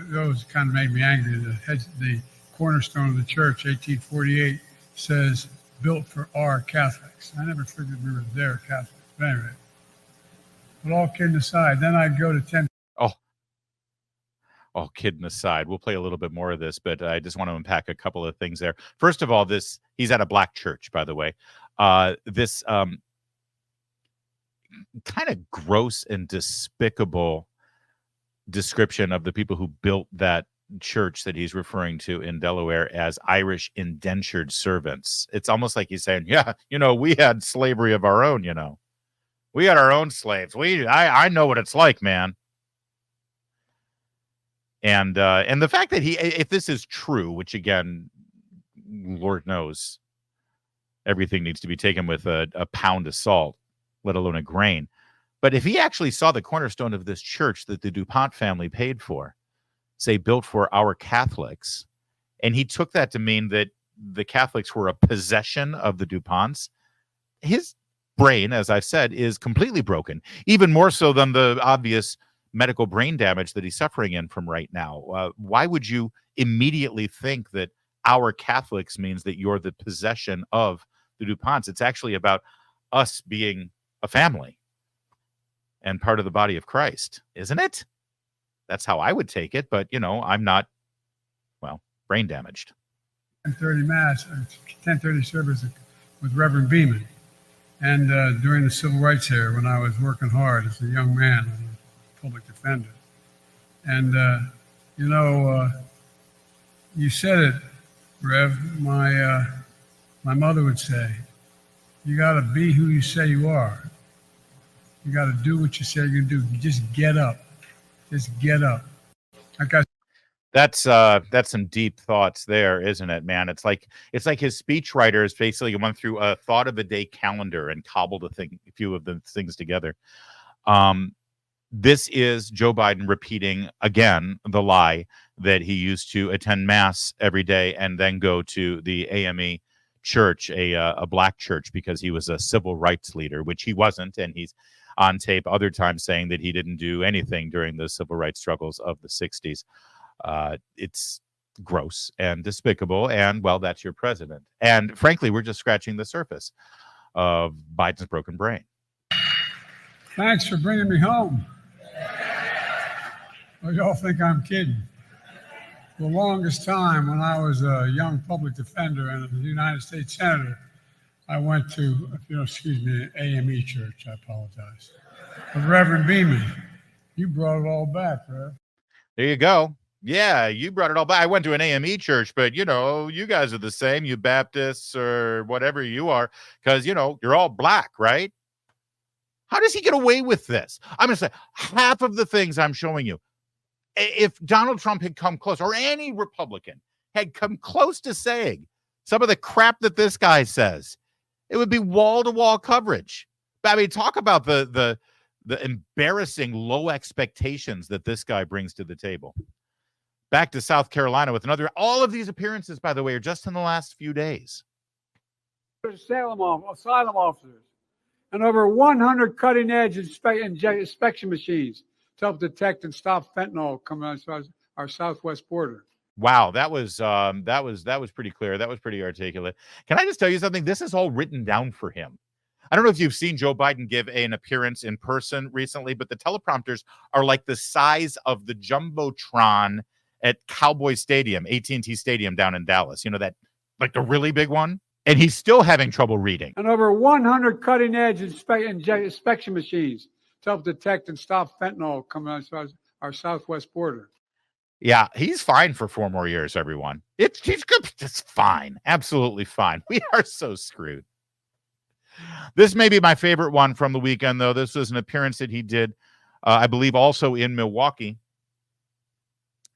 L: those kind of made me angry. The cornerstone of the church, 1848, says built for our Catholics. I never figured we were their Catholics. But anyway, but all kidding aside, then I'd go to 10.
A: Oh, kidding aside, we'll play a little bit more of this, but I just want to unpack a couple of things there. First of all, he's at a black church, by the way. This kind of gross and despicable description of the people who built that church that he's referring to in Delaware as Irish indentured servants. It's almost like he's saying, yeah, we had slavery of our own, we had our own slaves. I know what it's like, man. And the fact that if this is true, which again, Lord knows, everything needs to be taken with a pound of salt, let alone a grain. But if he actually saw the cornerstone of this church that the DuPont family paid for, say built for our Catholics, and he took that to mean that the Catholics were a possession of the DuPonts, his brain, as I've said, is completely broken, even more so than the obvious medical brain damage that he's suffering from right now. Why would you immediately think that our Catholics means that you're the possession of the DuPonts? It's actually about us being a family and part of the body of Christ, isn't it? That's how I would take it, but, I'm not, brain damaged.
L: 10:30 Mass, 10:30 service with Reverend Beeman. And during the civil rights era, when I was working hard as a young man, public defender. And, you said it, Rev. My mother would say, you got to be who you say you are. You got to do what you say you're going to do. You just get up. Just get up.
A: That's some deep thoughts there, isn't it, man? It's like his speechwriters basically went through a thought of a day calendar and cobbled a few of the things together. This is Joe Biden repeating again the lie that he used to attend mass every day and then go to the AME church, a black church, because he was a civil rights leader, which he wasn't. And he's on tape other times saying that he didn't do anything during the civil rights struggles of the 60s. It's gross and despicable. And, well, that's your president. And frankly, we're just scratching the surface of Biden's broken brain.
L: Thanks for bringing me home. Well, y'all think I'm kidding. The longest time when I was a young public defender and a United States Senator, I went to, an AME church. I apologize. But Reverend Beeman, you brought it all back, Rev.
A: There you go. Yeah, you brought it all back. I went to an AME church, but, you guys are the same, you Baptists or whatever you are, because, you're all black, right? How does he get away with this? I'm going to say half of the things I'm showing you, if Donald Trump had come close, or any Republican had come close to saying some of the crap that this guy says, it would be wall-to-wall coverage. I mean, talk about the embarrassing low expectations that this guy brings to the table. Back to South Carolina with all of these appearances, by the way, are just in the last few days.
L: Asylum officers and over 100 cutting-edge inspection machines to help detect and stop fentanyl coming on our southwest border.
A: Wow, that was pretty clear. That was pretty articulate. Can I just tell you something? This is all written down for him. I don't know if you've seen Joe Biden give an appearance in person recently, but the teleprompters are like the size of the Jumbotron at Cowboy Stadium, AT&T Stadium down in Dallas. You know, that, like the really big one? And he's still having trouble reading.
L: And over 100 cutting-edge inspection machines to help detect and stop fentanyl coming out our southwest border.
A: Yeah, he's fine for 4 more years, everyone. He's good. It's fine. Absolutely fine. We are so screwed. This may be my favorite one from the weekend, though. This was an appearance that he did, I believe, also in Milwaukee.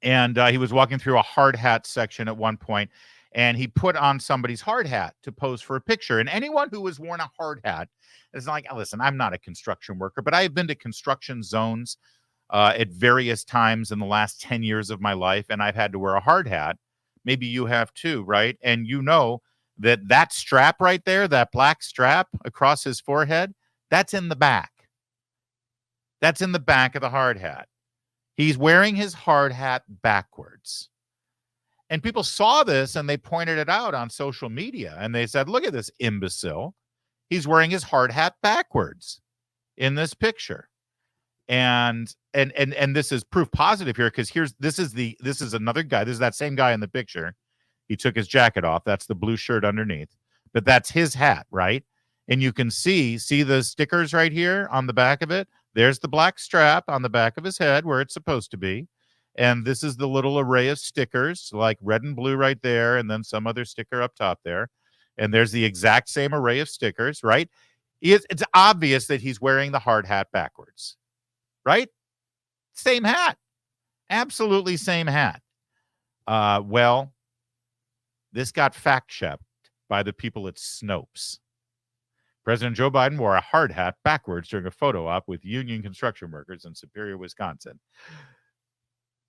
A: And he was walking through a hard hat section at one point, and he put on somebody's hard hat to pose for a picture. And anyone who has worn a hard hat is like, listen, I'm not a construction worker, but I've been to construction zones at various times in the last 10 years of my life, and I've had to wear a hard hat. Maybe you have too, right? And you know that strap right there, that black strap across his forehead, that's in the back. That's in the back of the hard hat. He's wearing his hard hat backwards. And people saw this and they pointed it out on social media and they said, look at this imbecile. He's wearing his hard hat backwards in this picture. And this is proof positive here, because this is another guy. This is that same guy in the picture. He took his jacket off. That's the blue shirt underneath. But that's his hat, right? And you can see the stickers right here on the back of it. There's the black strap on the back of his head where it's supposed to be. And this is the little array of stickers, like red and blue right there, and then some other sticker up top there. And there's the exact same array of stickers, right? It's obvious that he's wearing the hard hat backwards, right? Same hat. Absolutely same hat. Well, this got fact-checked by the people at Snopes. President Joe Biden wore a hard hat backwards during a photo op with union construction workers in Superior, Wisconsin.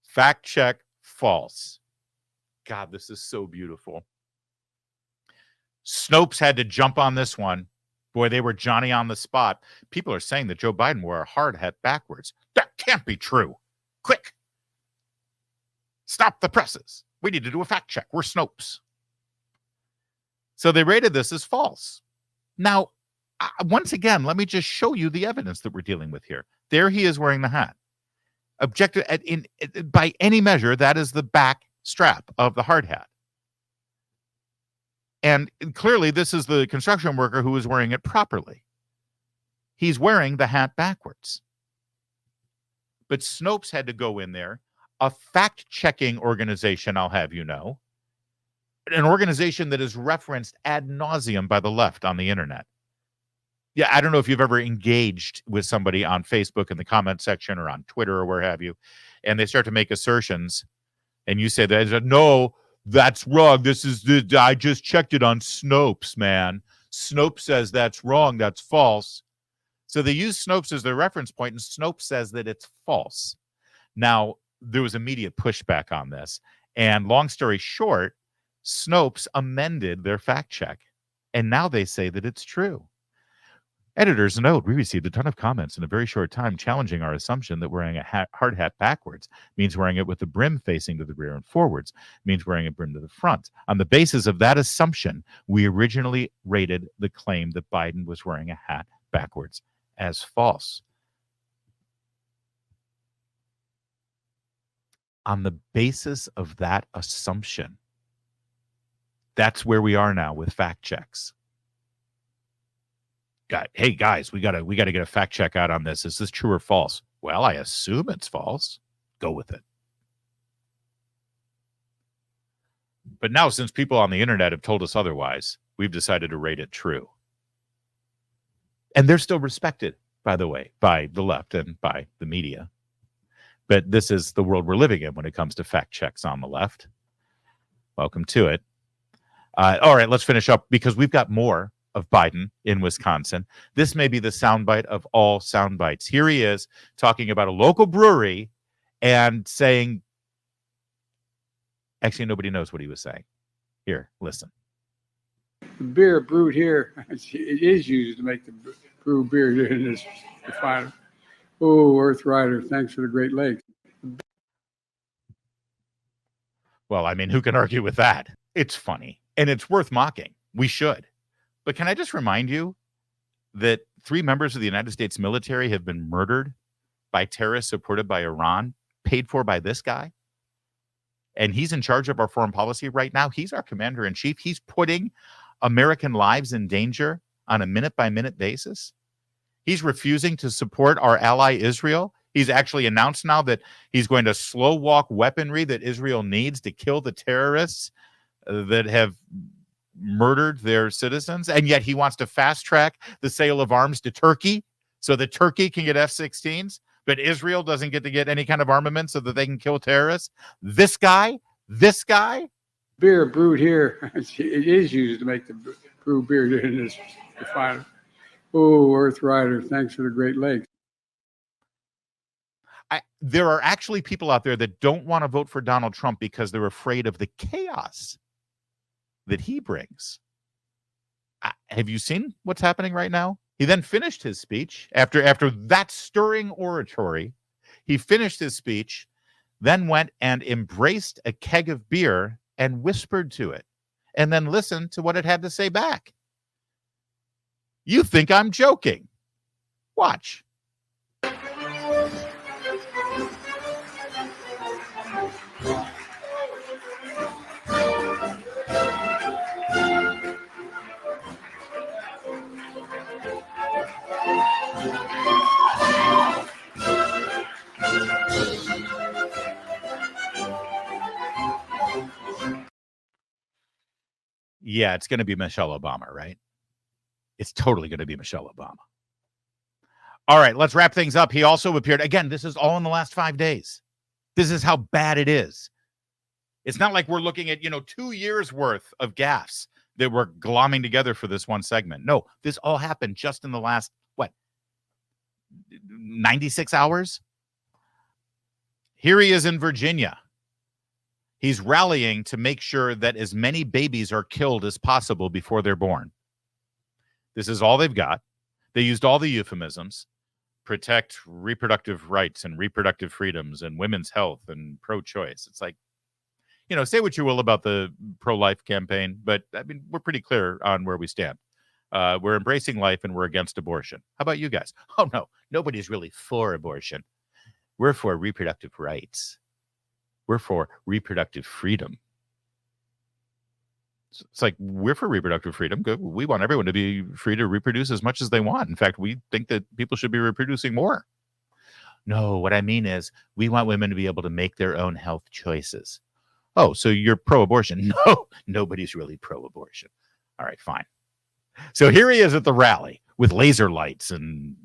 A: Fact check, false. God, this is so beautiful. Snopes had to jump on this one. Boy, they were Johnny on the spot. People are saying that Joe Biden wore a hard hat backwards. That can't be true. Quick. Stop the presses. We need to do a fact check. We're Snopes. So they rated this as false. Now, once again, let me just show you the evidence that we're dealing with here. There he is wearing the hat. Objective by any measure, that is the back strap of the hard hat. And clearly, this is the construction worker who is wearing it properly. He's wearing the hat backwards. But Snopes had to go in there, a fact-checking organization, I'll have you know, an organization that is referenced ad nauseum by the left on the internet. Yeah, I don't know if you've ever engaged with somebody on Facebook in the comment section or on Twitter or where have you, and they start to make assertions, and you say that, no, that's wrong. I just checked it on Snopes, man. Snopes says that's wrong. That's false. So they use Snopes as their reference point, and Snopes says that it's false. Now, there was immediate pushback on this, and long story short, Snopes amended their fact check, and now they say that it's true. Editor's note, we received a ton of comments in a very short time challenging our assumption that wearing a hard hat backwards means wearing it with the brim facing to the rear and forwards means wearing a brim to the front. On the basis of that assumption, we originally rated the claim that Biden was wearing a hat backwards as false. On the basis of that assumption, that's where we are now with fact checks. Hey guys, we gotta get a fact check out on this. Is this true or false? Well, I assume it's false. Go with it. But now, since people on the internet have told us otherwise, we've decided to rate it true. And they're still respected, by the way, by the left and by the media. But this is the world we're living in when it comes to fact checks on the left. Welcome to it. All right, let's finish up because we've got more of Biden in Wisconsin. This may be the soundbite of all soundbites. Here he is talking about a local brewery and saying, actually, nobody knows what he was saying. Here, listen.
L: The beer brewed here, it is used to make the brew beer here in this refinery. Oh, Earth Rider, thanks for the Great Lakes.
A: Well, I mean, who can argue with that? It's funny, and it's worth mocking. We should. But can I just remind you that 3 members of the United States military have been murdered by terrorists supported by Iran, paid for by this guy? and he's in charge of our foreign policy right now. He's our commander in chief. He's putting American lives in danger on a minute-by-minute basis. He's refusing to support our ally Israel. He's actually announced now that he's going to slow walk weaponry that Israel needs to kill the terrorists that have murdered their citizens. And yet he wants to fast track the sale of arms to Turkey so that Turkey can get F-16s, but Israel doesn't get to get any kind of armament so that they can kill terrorists. This guy.
L: Beer brewed here, it is used to make the brew beer in this refinery. Oh, Earth Rider, thanks for the Great Lakes.
A: There are actually people out there that don't want to vote for Donald Trump because they're afraid of the chaos that he brings. Have you seen what's happening right now? He then finished his speech after that stirring oratory. He finished his speech, then went and embraced a keg of beer and whispered to it, and then listened to what it had to say back. You think I'm joking? Watch. Yeah, it's going to be Michelle Obama, right? It's totally going to be Michelle Obama. All right, let's wrap things up. He also appeared, again, this is all in the last 5 days. This is how bad it is. It's not like we're looking at, 2 years worth of gaffes that we're glomming together for this one segment. No, this all happened just in the last, 96 hours? Here he is in Virginia. He's rallying to make sure that as many babies are killed as possible before they're born. This is all they've got. They used all the euphemisms: protect reproductive rights and reproductive freedoms and women's health and pro-choice. It's like, say what you will about the pro-life campaign, but we're pretty clear on where we stand. We're embracing life and we're against abortion. How about you guys? Oh, no, nobody's really for abortion. We're for reproductive rights. We're for reproductive freedom. It's like, we're for reproductive freedom. Good. We want everyone to be free to reproduce as much as they want. In fact, we think that people should be reproducing more. No, what I mean is we want women to be able to make their own health choices. Oh, so you're pro-abortion? No, nobody's really pro-abortion. All right, fine. So here he is at the rally with laser lights and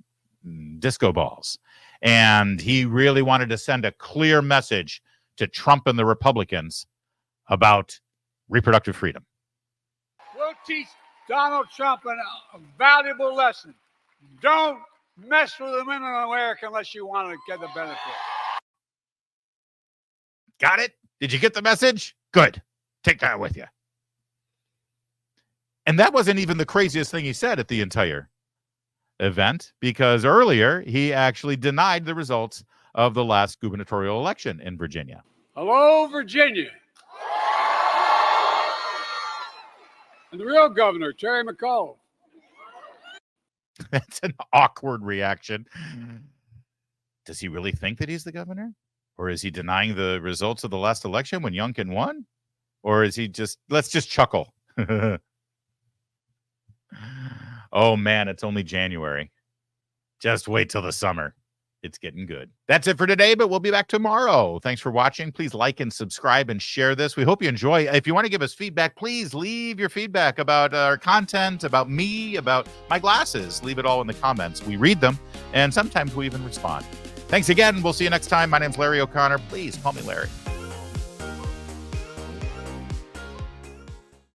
A: disco balls. And he really wanted to send a clear message to Trump and the Republicans about reproductive freedom.
L: We'll teach Donald Trump a valuable lesson. Don't mess with the women in America unless you want to get the benefit.
A: Got it? Did you get the message? Good. Take that with you. And that wasn't even the craziest thing he said at the entire event, because earlier he actually denied the results of the last gubernatorial election in Virginia.
L: Hello, Virginia. And the real governor, Terry McAuliffe.
A: That's an awkward reaction. Does he really think that he's the governor? Or is he denying the results of the last election when Youngkin won? Or is he let's just chuckle. Oh, man, it's only January. Just wait till the summer. It's getting good. That's it for today, but we'll be back tomorrow. Thanks for watching. Please like and subscribe and share this. We hope you enjoy. If you want to give us feedback, please leave your feedback about our content, about me, about my glasses. Leave it all in the comments. We read them, and sometimes we even respond. Thanks again. We'll see you next time. My name's Larry O'Connor. Please call me Larry.